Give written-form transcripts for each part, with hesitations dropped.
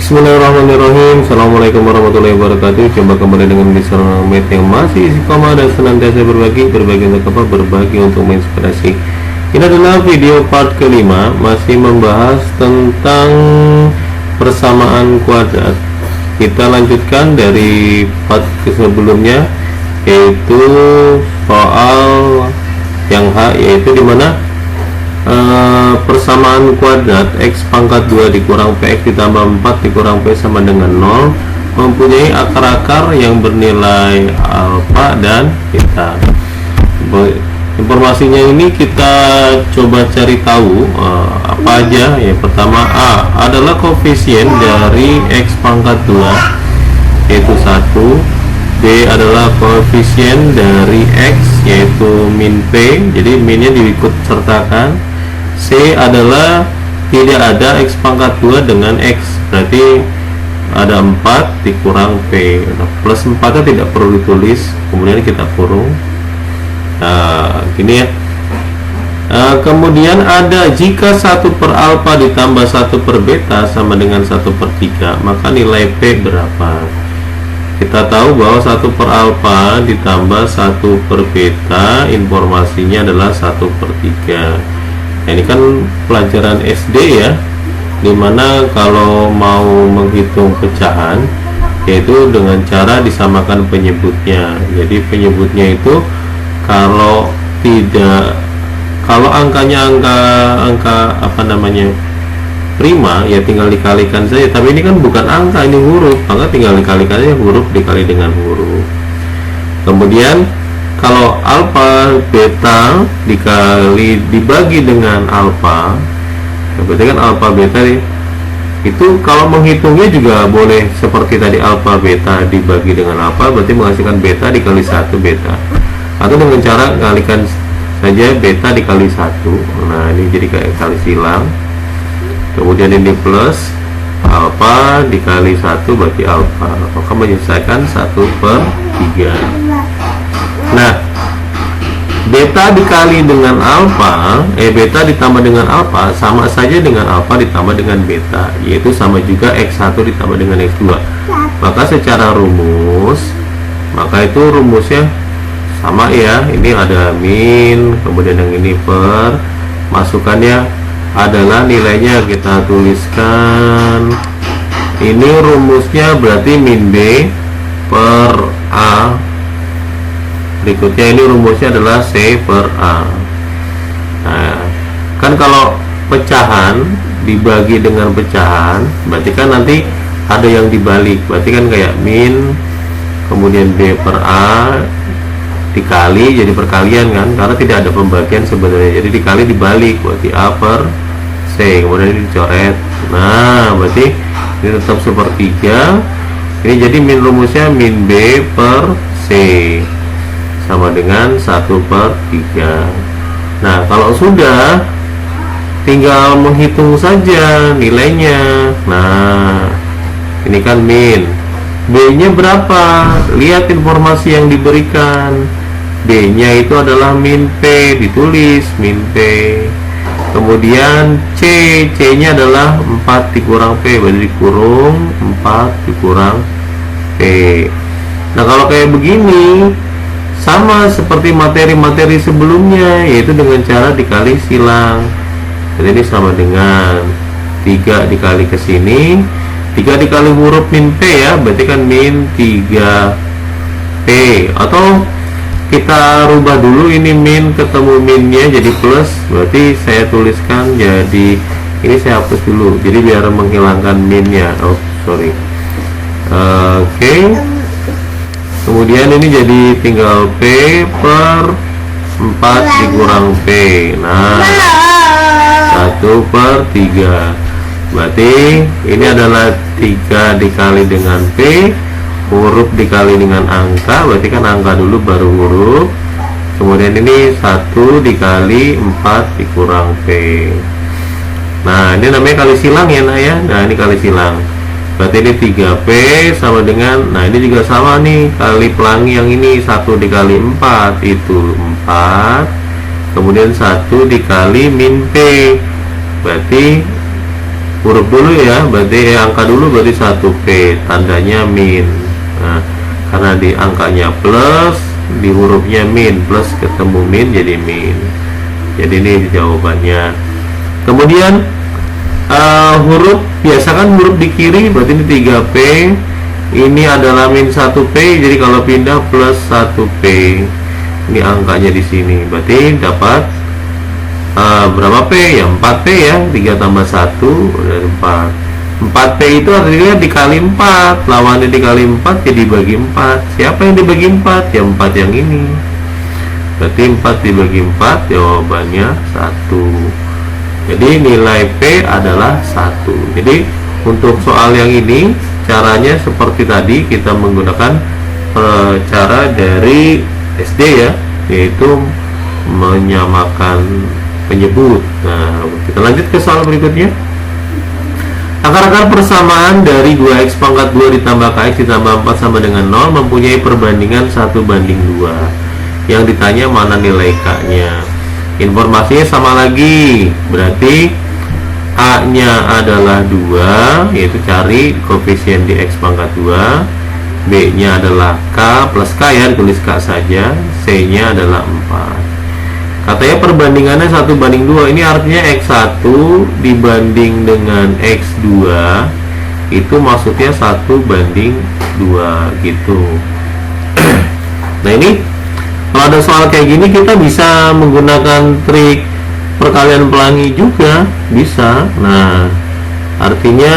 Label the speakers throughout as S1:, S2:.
S1: Bismillahirrahmanirrahim. Assalamualaikum warahmatullahi wabarakatuh. Coba kembali dengan Mr. Ahmed yang masih istiqomah dan senantiasa berbagi untuk apa? Berbagi untuk menginspirasi. Ini adalah video part kelima, masih membahas tentang persamaan kuadrat. Kita lanjutkan dari part sebelumnya, yaitu soal yang H, yaitu dimana persamaan kuadrat x pangkat 2 dikurang px ditambah 4 dikurang p sama dengan 0 mempunyai akar-akar yang bernilai alfa dan beta. Informasinya ini kita coba cari tahu apa aja. Yang pertama, A adalah koefisien dari x pangkat 2 yaitu 1, B adalah koefisien dari x yaitu min p, jadi minnya diikut sertakan. C adalah tidak ada x pangkat 2 dengan x, berarti ada 4 dikurang p. Nah, plus 4 nya tidak perlu ditulis, kemudian kita kurung. Nah, gini ya. Kemudian ada jika 1 per alfa ditambah 1 per beta sama dengan 1 per 3, maka nilai p berapa? Kita tahu bahwa 1 per alfa ditambah 1 per beta informasinya adalah 1 per 3. Nah, ini kan pelajaran SD ya, dimana kalau mau menghitung pecahan yaitu dengan cara disamakan penyebutnya. Jadi penyebutnya itu kalau angkanya angka apa namanya prima ya tinggal dikalikan saja, tapi ini kan bukan angka, ini huruf, maka tinggal dikalikan saja huruf dikali dengan huruf. Kemudian kalau alfa beta dibagi dengan alfa, berarti kan alfa beta itu kalau menghitungnya juga boleh seperti tadi, alfa beta dibagi dengan alfa berarti menghasilkan beta dikali 1 beta, atau dengan cara kalikan saja beta dikali 1. Nah, ini jadi kayak kali silang. Kemudian ini plus alfa dikali 1 berarti alfa, maka menyelesaikan 1 per 3. Nah, beta dikali dengan alfa, beta ditambah dengan alfa sama saja dengan alfa ditambah dengan beta, yaitu sama juga x1 ditambah dengan x2. Maka secara rumus, maka itu rumusnya sama ya. Ini ada min, kemudian yang ini per, masukannya adalah nilainya kita tuliskan. Ini rumusnya berarti min b per a. Berikutnya ini rumusnya adalah C per A. Nah, kan kalau pecahan dibagi dengan pecahan, berarti kan nanti ada yang dibalik, berarti kan kayak min, kemudian B per A dikali, jadi perkalian kan, karena tidak ada pembagian sebenarnya, jadi dikali dibalik, berarti A per C, kemudian ini dicoret. Nah, berarti ini tetap sepertiga. Ini jadi min rumusnya min B per C sama dengan 1 per 3. Nah, kalau sudah tinggal menghitung saja nilainya. Nah, ini kan min, B nya berapa? Lihat informasi yang diberikan. B nya itu adalah min P, ditulis min P. Kemudian C nya adalah 4 dikurang P, berarti dikurung 4 dikurang P. Nah, kalau kayak begini sama seperti materi-materi sebelumnya, yaitu dengan cara dikali silang. Jadi ini sama dengan 3 dikali ke sini, 3 dikali huruf min P ya, berarti kan min 3P. Atau kita rubah dulu, ini min ketemu minnya jadi plus, berarti saya tuliskan jadi, ini saya hapus dulu, jadi biar menghilangkan minnya. Oh sorry. Oke. Kemudian ini jadi tinggal P per 4 dikurang P. Nah, 1 per 3. Berarti ini adalah 3 dikali dengan P, huruf dikali dengan angka, berarti kan angka dulu baru huruf. Kemudian ini 1 dikali 4 dikurang P. Nah, ini namanya kali silang ya nak ya. Nah, ini kali silang. Berarti ini 3P sama dengan, nah ini juga sama nih, kali pelangi yang ini 1 dikali 4 itu 4, kemudian 1 dikali min P, berarti huruf dulu ya, berarti angka dulu, berarti 1P, tandanya min. Nah, karena di angkanya plus, di hurufnya min, plus ketemu min jadi min. Jadi ini jawabannya. Kemudian huruf, biasa kan huruf di kiri, berarti ini 3P, ini adalah min 1P, jadi kalau pindah plus 1P. Ini angkanya di sini, berarti dapat berapa P? Ya 4P ya, 3 tambah 1 dari 4. 4P itu artinya dikali 4, lawannya dikali 4 jadi dibagi 4. Siapa yang dibagi 4? Ya 4 yang ini. Berarti 4 dibagi 4, jawabannya 1. Jadi nilai P adalah 1. Jadi untuk soal yang ini caranya seperti tadi, kita menggunakan cara dari SD ya, yaitu menyamakan penyebut. Nah, kita lanjut ke soal berikutnya. Akar-akar persamaan dari 2x pangkat 2 ditambah kx ditambah 4 sama dengan 0 mempunyai perbandingan 1:2. Yang ditanya mana nilai k-nya. Informasinya sama lagi, berarti a nya adalah 2, yaitu cari koefisien di x pangkat 2. B nya adalah k plus k ya, tulis k saja. C nya adalah 4. Katanya perbandingannya 1:2. Ini artinya x1 dibanding dengan x2, itu maksudnya 1:2 gitu. Nah ini kalau ada soal kayak gini, kita bisa menggunakan trik perkalian pelangi juga bisa. Nah artinya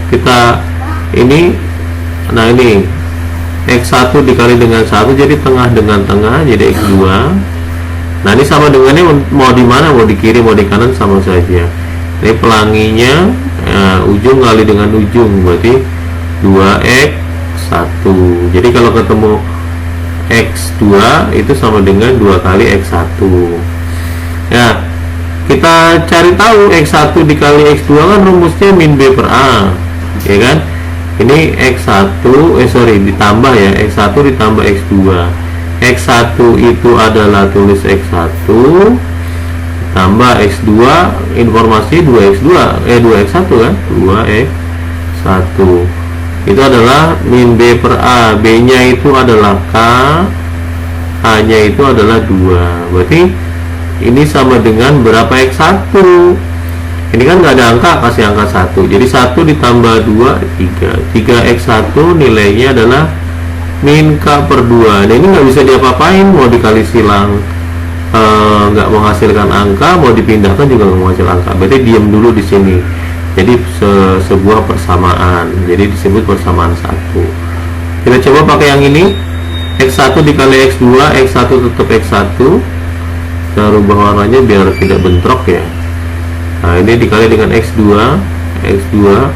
S1: kita ini, nah ini x1 dikali dengan 1 jadi tengah dengan tengah, jadi x2. Nah ini sama dengannya mau di mana, mau di kiri mau di kanan sama saja. Ini pelanginya ujung kali dengan ujung, berarti 2x1. Jadi kalau ketemu x2 itu sama dengan 2 kali x1. Ya, kita cari tahu x1 dikali x2 kan rumusnya min b per a, ya kan? Ini x1 ditambah ya, x1 ditambah x2. x1 itu adalah tulis x1 tambah x2, informasi 2x2 2x1 kan, 2x1 itu adalah min b per a. B nya itu adalah k, a nya itu adalah 2. Berarti ini sama dengan berapa x1? Ini kan nggak ada angka, kasih angka 1. Jadi 1 ditambah 2 3. 3x1 nilainya adalah min k per 2. Dan ini nggak bisa diapa-apain, mau dikali silang nggak menghasilkan angka, mau dipindahkan juga nggak menghasilkan angka. Berarti diam dulu di sini. Jadi sebuah persamaan, jadi disebut persamaan 1. Kita coba pakai yang ini, x1 dikali x2, x1 tetap x1. Kita rubah warnanya biar tidak bentrok ya. Nah ini dikali dengan x2,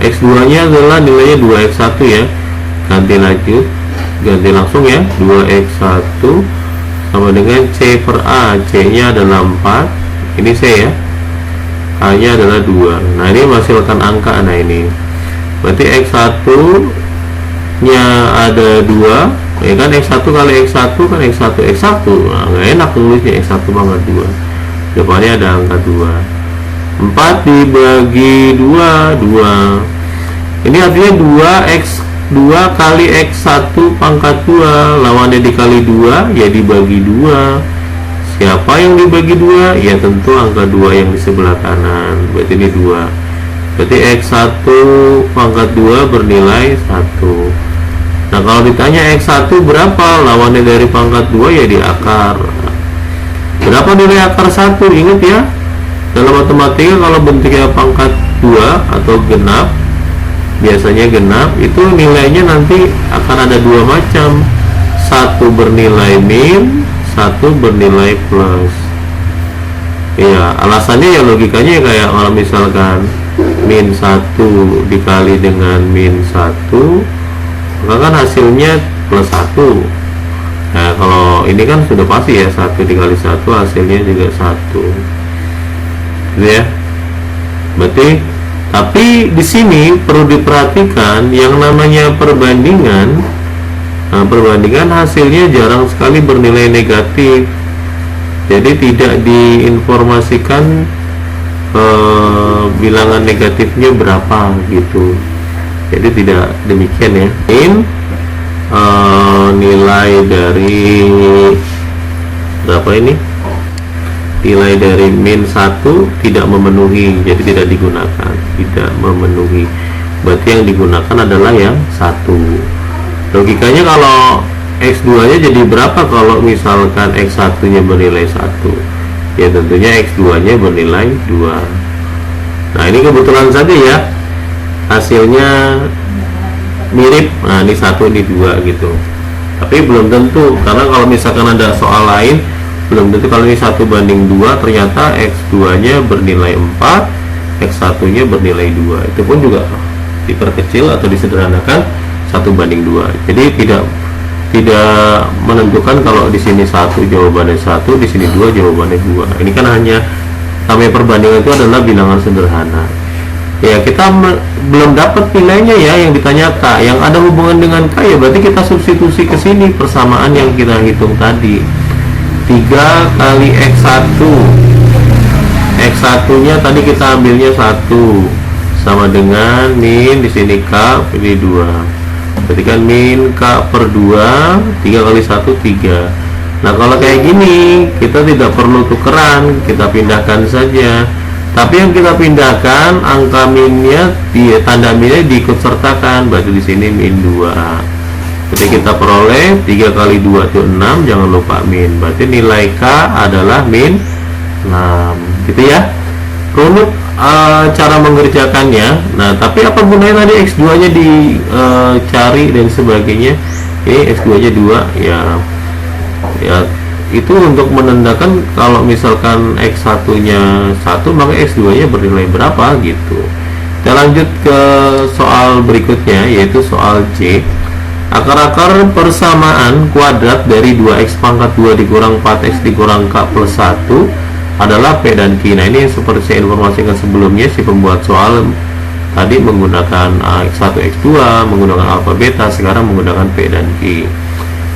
S1: x2 nya adalah nilainya 2x1 ya. Ganti langsung ya, 2x1 sama dengan c per a. C nya adalah 4, ini c ya, a nya adalah 2. Nah ini menghasilkan angka. Nah ini berarti x1 nya ada 2 ya kan, x1 kali x1 kan x1. Nah nggak enak tulisnya x1 pangkat 2, depannya ada angka 2. 4 dibagi 2 ini artinya 2x2 kali x1 pangkat 2, lawannya dikali 2 ya dibagi 2. Siapa yang dibagi 2? Ya tentu angka 2 yang di sebelah kanan, berarti ini 2. Berarti x1 pangkat 2 bernilai 1. Nah kalau ditanya x1 berapa, lawannya dari pangkat 2 ya di akar. Berapa nilai akar 1? Ingat ya, dalam matematika kalau bentuknya pangkat 2 atau genap, biasanya genap, itu nilainya nanti akan ada dua macam. Satu bernilai min, satu bernilai plus. Ya alasannya ya logikanya ya kayak kalau misalkan min 1 dikali dengan min 1, maka kan hasilnya plus 1. Nah kalau ini kan sudah pasti ya, 1 dikali 1 hasilnya juga 1 gitu ya. Berarti tapi di sini perlu diperhatikan yang namanya perbandingan. Nah, perbandingan hasilnya jarang sekali bernilai negatif. Jadi tidak diinformasikan bilangan negatifnya berapa gitu. Jadi tidak demikian ya. Min nilai dari berapa ini? Nilai dari min 1 tidak memenuhi, jadi tidak digunakan, tidak memenuhi. Berarti yang digunakan adalah yang 1. Logikanya kalau X2 nya jadi berapa kalau misalkan X1 nya bernilai 1? Ya tentunya X2 nya bernilai 2. Nah ini kebetulan saja ya, hasilnya mirip. Nah ini 1 ini 2 gitu, tapi belum tentu, karena kalau misalkan ada soal lain belum tentu kalau ini 1 banding 2 ternyata X2 nya bernilai 4, X1 nya bernilai 2. Itu pun juga diperkecil atau disederhanakan 1 banding 2. Jadi tidak menentukan kalau di sini 1 jawabannya 1, di sini 2 jawabannya 2. Ini kan hanya namanya perbandingan itu adalah bilangan sederhana. Ya kita belum dapat nilainya ya yang ditanya K, yang ada hubungan dengan K ya berarti kita substitusi ke sini persamaan yang kita hitung tadi. 3 kali X1, X1 nya tadi kita ambilnya 1 sama dengan min di sini K pilih 2, berarti kan min K per 2, 3 kali 1 3. Nah kalau kayak gini kita tidak perlu tukeran, kita pindahkan saja. Tapi yang kita pindahkan angka minnya, tanda minnya diikut sertakan, berarti di sini min 2. Jadi kita peroleh 3 kali 2 itu 6, jangan lupa min, berarti nilai K adalah min 6 gitu ya. Runut cara mengerjakannya. Nah tapi apa gunanya tadi X2 nya dicari dan sebagainya. Ini X2 nya 2 ya itu untuk menandakan kalau misalkan X1 nya 1 maka X2 nya bernilai berapa gitu. Kita lanjut ke soal berikutnya, yaitu soal C. Akar-akar persamaan kuadrat dari 2x pangkat 2 dikurang 4x dikurang k plus 1 adalah P dan Q. Nah ini seperti saya informasikan sebelumnya, si pembuat soal tadi menggunakan X1 X2 menggunakan alfa beta, sekarang menggunakan P dan Q.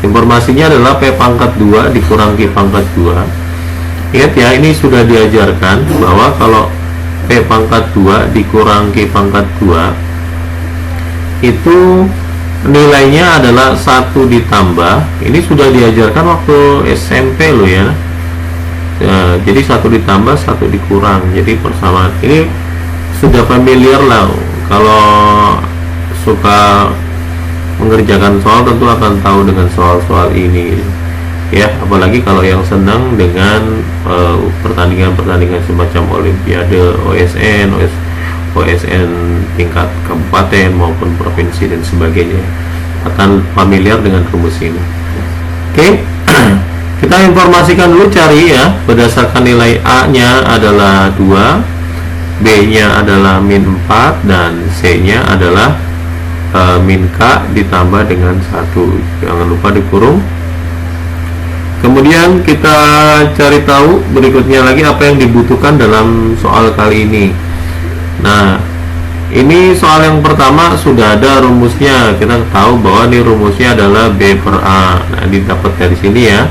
S1: Informasinya adalah P pangkat 2 dikurang Q pangkat 2. Ingat ya, ini sudah diajarkan bahwa kalau P pangkat 2 dikurang Q pangkat 2 itu nilainya adalah 1 ditambah, ini sudah diajarkan waktu SMP loh ya. Jadi 1 ditambah 1 dikurang, jadi persamaan ini sudah familiar lah. Kalau suka mengerjakan soal tentu akan tahu dengan soal-soal ini ya, apalagi kalau yang senang dengan pertandingan-pertandingan semacam olimpiade, OSN tingkat kabupaten maupun provinsi dan sebagainya, akan familiar dengan rumus ini. Oke. Kita informasikan dulu, cari ya, berdasarkan nilai A nya adalah 2, B nya adalah min 4, dan C nya adalah min K ditambah dengan 1. Jangan lupa dikurung. Kemudian kita cari tahu berikutnya lagi apa yang dibutuhkan dalam soal kali ini. Nah, ini soal yang pertama sudah ada rumusnya. Kita tahu bahwa ini rumusnya adalah B per A. Nah, didapat dari sini ya.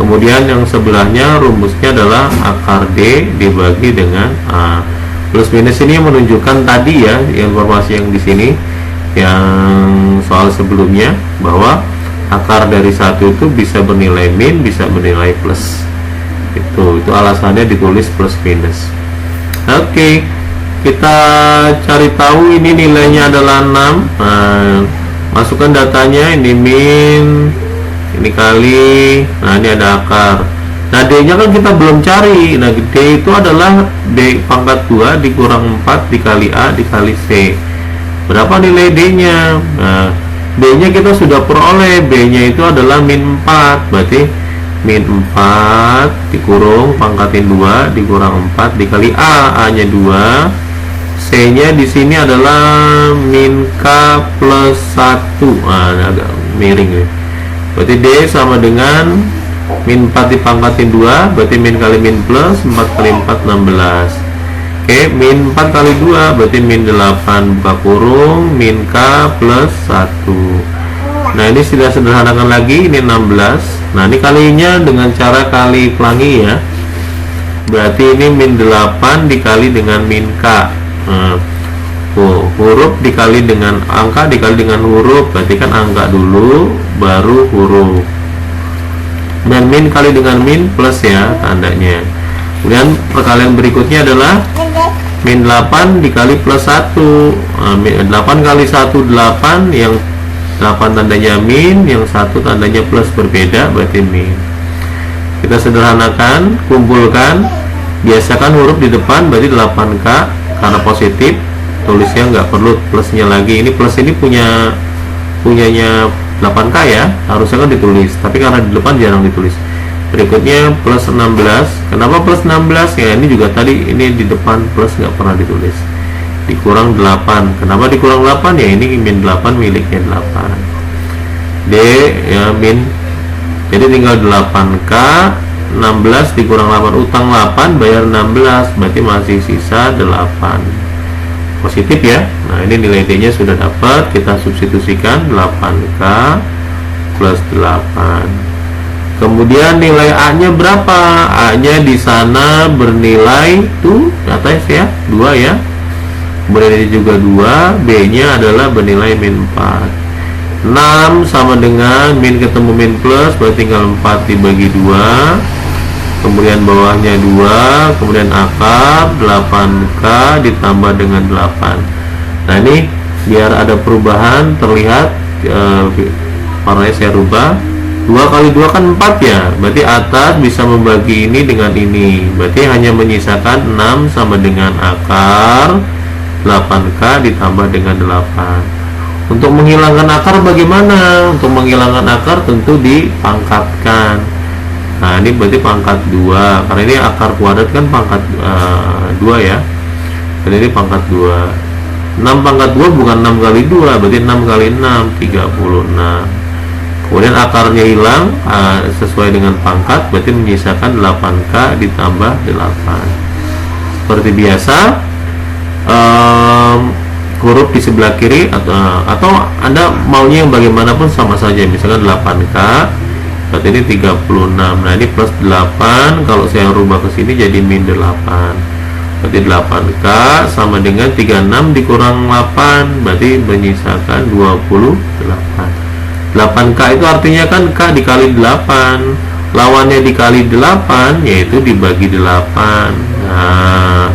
S1: Kemudian yang sebelahnya rumusnya adalah akar D dibagi dengan A. Plus minus ini menunjukkan tadi ya, informasi yang di sini, yang soal sebelumnya, bahwa akar dari 1 itu bisa bernilai min, bisa bernilai plus. Itu alasannya ditulis plus minus. Oke. Kita cari tahu ini nilainya adalah 6. Nah, masukkan datanya, ini min, ini kali, nah ini ada akar. Nah D nya kan kita belum cari. Nah D itu adalah D pangkat 2 dikurang 4 dikali A dikali C. Berapa nilai D nya? Nah D nya kita sudah peroleh, B nya itu adalah min 4, berarti min 4 dikurung pangkatin 2 dikurang 4 dikali A, A nya 2, C nya di sini adalah min K plus 1. Nah, agak miring ya. Berarti D sama dengan min 4 dipangkatin 2, berarti min kali min plus 4 kali 4 16. Oke, min 4 kali 2 berarti min 8 buka kurung min K plus 1. Nah ini sudah sederhanakan lagi, ini 16. Nah ini kalinya dengan cara kali pelangi ya. berarti ini min 8 dikali dengan min K. Nah, huruf dikali dengan angka dikali dengan huruf, berarti kan angka dulu baru huruf, dan min kali dengan min plus ya tandanya. Kemudian perkalian berikutnya adalah min 8 dikali plus 1. 8 kali 1 8, yang 8 tandanya min, yang 1 tandanya plus, berbeda berarti min. Kita sederhanakan, kumpulkan, biasakan huruf di depan, berarti 8K karena positif, tulisnya nggak perlu plusnya lagi. Ini plus ini punyanya 8K ya, harusnya kan ditulis, tapi karena di depan jarang ditulis. Berikutnya plus 16. Kenapa plus 16? Ya ini juga tadi ini di depan plus nggak pernah ditulis. Dikurang 8. Kenapa dikurang 8? Ya ini min 8 miliknya 8. D ya min. Jadi tinggal 8K, 16 dikurang 8, utang 8, bayar 16, berarti masih sisa 8. Positif ya. Nah, ini nilai D-nya sudah dapat, kita substitusikan 8K plus 8. Kemudian nilai A-nya berapa? A-nya di sana bernilai tuh atas ya, 2 ya. Kemudian ini juga 2, B-nya adalah bernilai min 4. 6 sama dengan min ketemu min plus, berarti tinggal 4 dibagi 2. Kemudian bawahnya 2, kemudian akar 8K ditambah dengan 8. Nah ini biar ada perubahan terlihat, warnanya saya rubah. 2 kali 2 kan 4 ya, berarti atas bisa membagi ini dengan ini, berarti hanya menyisakan 6 sama dengan akar 8K ditambah dengan 8. Untuk menghilangkan akar bagaimana? Untuk menghilangkan akar tentu dipangkatkan. Nah ini berarti pangkat 2, karena ini akar kuadrat kan pangkat 2 ya, dan ini pangkat 2. 6 pangkat 2 bukan 6 kali 2, berarti 6 kali 6 36. Kemudian akarnya hilang, sesuai dengan pangkat, berarti menyisakan 8K ditambah 8. Seperti biasa, huruf di sebelah kiri atau Anda maunya yang bagaimanapun sama saja. Misalkan 8K, berarti ini 36. Nah ini plus 8, kalau saya rubah ke sini jadi min 8, berarti 8K sama dengan 36 dikurang 8, berarti menyisakan 28. 8K itu artinya kan K dikali 8, lawannya dikali 8 yaitu dibagi 8. Nah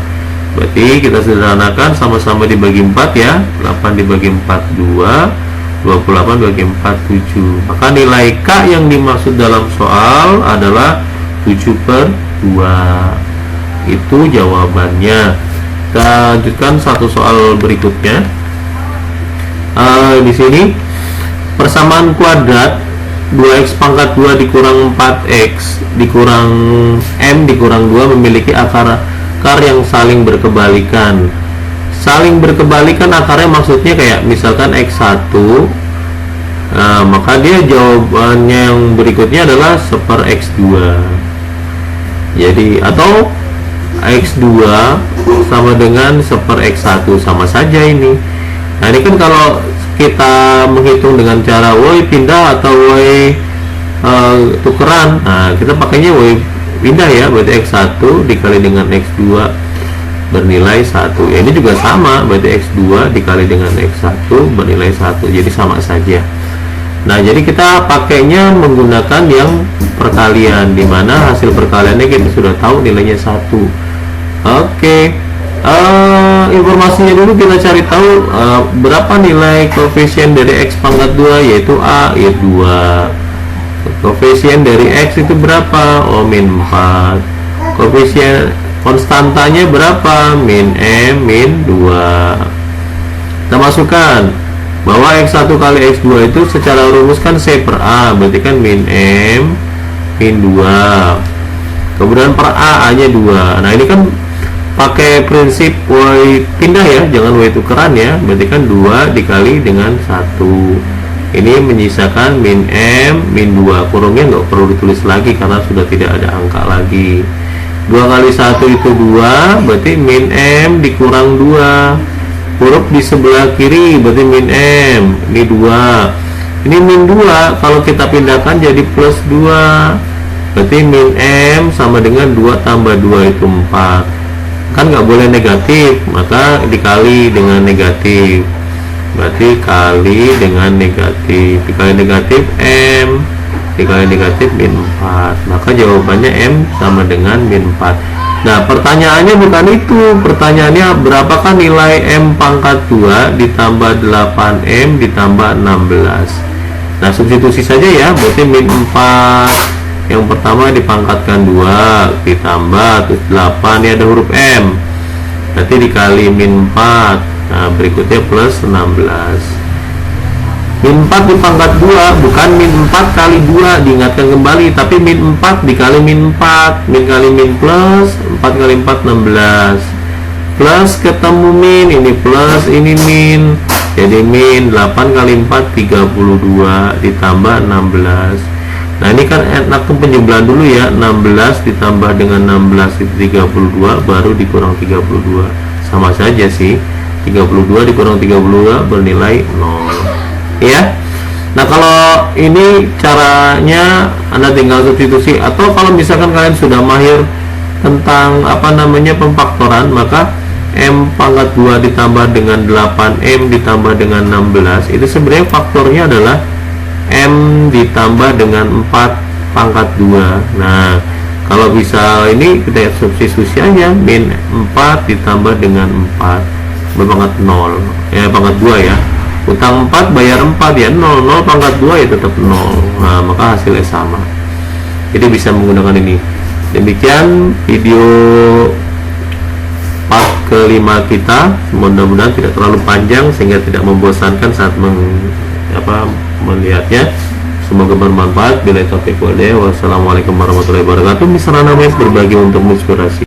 S1: berarti kita sederhanakan, sama-sama dibagi 4 ya. 8 dibagi 4 2, 28 bagi 4 7. Maka nilai K yang dimaksud dalam soal adalah 7/2. Itu jawabannya. Kita lanjutkan satu soal berikutnya. Di sini persamaan kuadrat 2x pangkat 2 dikurang 4x dikurang m dikurang 2 memiliki akar yang saling berkebalikan. Saling berkebalikan akarnya maksudnya kayak misalkan x1, maka dia jawabannya yang berikutnya adalah 1/x2. Jadi atau x2 sama dengan 1/x1, sama saja ini. Nah ini kan kalau kita menghitung dengan cara y pindah atau y tukeran, nah kita pakainya y pindah ya, berarti x1 dikali dengan x2 bernilai 1 ya, ini juga sama, berarti x2 dikali dengan x1 bernilai 1, jadi sama saja. Nah jadi kita pakainya menggunakan yang perkalian, dimana hasil perkaliannya kita sudah tahu nilainya 1. Oke. Informasinya dulu kita cari tahu berapa nilai koefisien dari x pangkat 2, yaitu a, yaitu 2. Koefisien dari x itu berapa? Oh min 4. Koefisien konstantanya berapa? Min m min 2. Kita masukkan bahwa x1 kali x2 itu secara rumus kan c per a, berarti kan min m min 2. Kemudian per a nya 2. Nah ini kan pakai prinsip y pindah ya, jangan y tukeran ya, berarti kan 2 dikali dengan 1. Ini menyisakan min m min 2, kurungnya nggak perlu ditulis lagi karena sudah tidak ada angka lagi. 2 kali 1 itu 2, berarti min m dikurang 2. Huruf di sebelah kiri berarti min m, ini 2. Ini min 2 kalau kita pindahkan jadi plus 2. berarti min M sama dengan 2 tambah 2 itu 4. Kan nggak boleh negatif, maka dikali dengan negatif, berarti kali dengan negatif, dikali negatif M, dikali negatif min 4, maka jawabannya M sama dengan min 4. Nah pertanyaannya bukan itu, pertanyaannya berapakah nilai M pangkat 2 ditambah 8M ditambah 16. Nah substitusi saja ya, berarti min 4 yang pertama dipangkatkan 2 ditambah terus 8, ini ada huruf M, berarti dikali min 4. Nah berikutnya plus 16. Min 4 dipangkat 2 bukan min 4 kali 2, diingatkan kembali, tapi min 4 dikali min 4, min kali min plus 4 kali 4 16, plus ketemu min, ini plus ini min, jadi min 8 kali 4 32 ditambah 16. Nah ini kan enak penjumlahan dulu ya, 16 ditambah dengan 16 itu 32, baru dikurang 32, sama saja sih, 32 dikurang 32 bernilai 0 ya. Nah kalau ini caranya Anda tinggal substitusi, atau kalau misalkan kalian sudah mahir tentang pemfaktoran, maka M pangkat 2 ditambah dengan 8M ditambah dengan 16 itu sebenarnya faktornya adalah M ditambah dengan 4 pangkat 2. Nah kalau bisa ini kita substitusi aja, min 4 ditambah dengan 4 berpangkat 0 ya, pangkat 2 ya, utang 4 bayar 4 ya 0, 0 pangkat 2 ya tetap 0. Nah maka hasilnya sama, jadi bisa menggunakan ini. Demikian video part kelima kita, mudah-mudahan tidak terlalu panjang sehingga tidak membosankan saat melihatnya. Semoga bermanfaat. Bila taufiq walhidayah. Wassalamualaikum warahmatullahi wabarakatuh. Misrana Mes berbagi untuk menginspirasi.